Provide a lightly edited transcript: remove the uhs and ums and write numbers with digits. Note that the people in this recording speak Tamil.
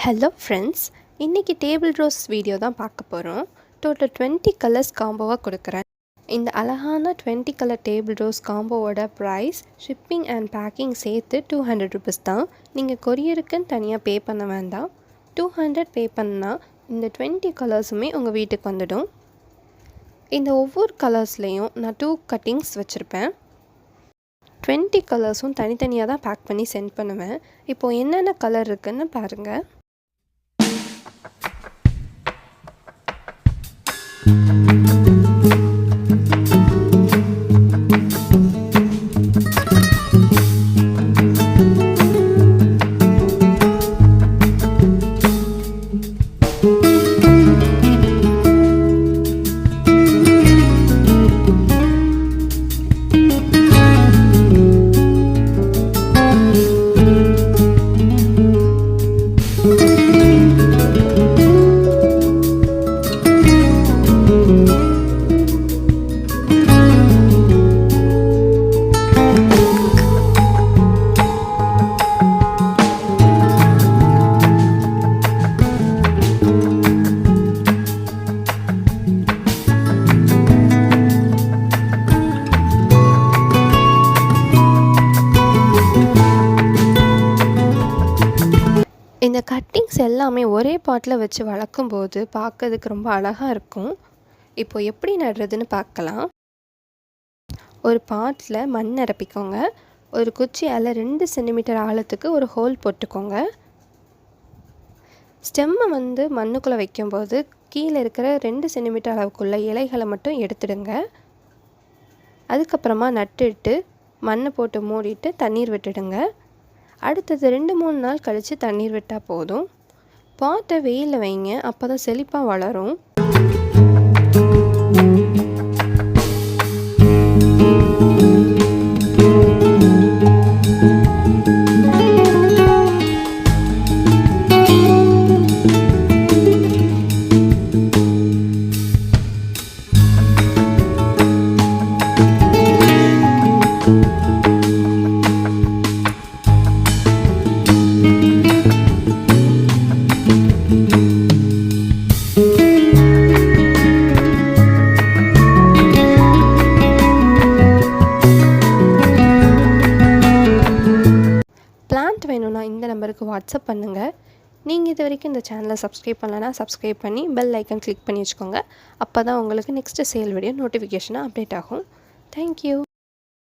ஹலோ ஃப்ரெண்ட்ஸ், இன்றைக்கி டேபிள் ரோஸ் வீடியோ தான் பார்க்க போகிறோம். டோட்டல் 20 கலர்ஸ் காம்போவாக கொடுக்குறேன். இந்த அழகான 20 கலர் டேபிள் ரோஸ் காம்போவோட ப்ரைஸ் ஷிப்பிங் அண்ட் பேக்கிங் சேர்த்து 200 ருபீஸ் தான். நீங்கள் கொரியருக்குன்னு தனியாக பே பண்ண வேண்டாம். 200 பே பண்ணால் இந்த 20 கலர்ஸுமே உங்கள் வீட்டுக்கு வந்துடும். இந்த ஒவ்வொரு கலர்ஸ்லேயும் நான் 2 கட்டிங்ஸ் வச்சுருப்பேன். 20 கலர்ஸும் தனித்தனியாக தான் பேக் பண்ணி சென்ட் பண்ணுவேன். இப்போது என்னென்ன கலர் இருக்குதுன்னு பாருங்கள். இந்த கட்டிங்ஸ் எல்லாமே ஒரே பாட்டில் வச்சு வளர்க்கும்போது பார்க்கறதுக்கு ரொம்ப அழகாக இருக்கும். இப்போ எப்படி நடுறதுன்னு பார்க்கலாம். ஒரு பாட்டில் மண் நிரப்பிக்கோங்க. ஒரு குச்சியால் 2 சென்டிமீட்டர் ஆழத்துக்கு ஒரு ஹோல் போட்டுக்கோங்க. ஸ்டெம்மை மண்ணுக்குள்ளே வைக்கும்போது கீழே இருக்கிற 2 சென்டிமீட்டர் அளவுக்குள்ள இலைகளை மட்டும் எடுத்துடுங்க. அதுக்கப்புறமா நட்டுட்டு மண்ணை போட்டு மூடிட்டு தண்ணீர் விட்டுடுங்க. அடுத்தது 2-3 நாள் கழித்து தண்ணீர் விட்டால் போதும். பாட்டை வெயிலில் வைங்க, அப்போ தான் செழிப்பாக வளரும். பிளான்ட் வேணும்னா இந்த நம்பருக்கு வாட்ஸ்அப் பண்ணுங்கள். நீங்கள் இது வரைக்கும் இந்த சேனலை சப்ஸ்கிரைப் பண்ணலன்னா சப்ஸ்கிரைப் பண்ணி பெல் ஐக்கன் கிளிக் பண்ணி வச்சுக்கோங்க. அப்போ தான் உங்களுக்கு நெக்ஸ்ட்டு சேல் வீடியோ நோட்டிஃபிகேஷனாக அப்டேட் ஆகும். தேங்க்யூ.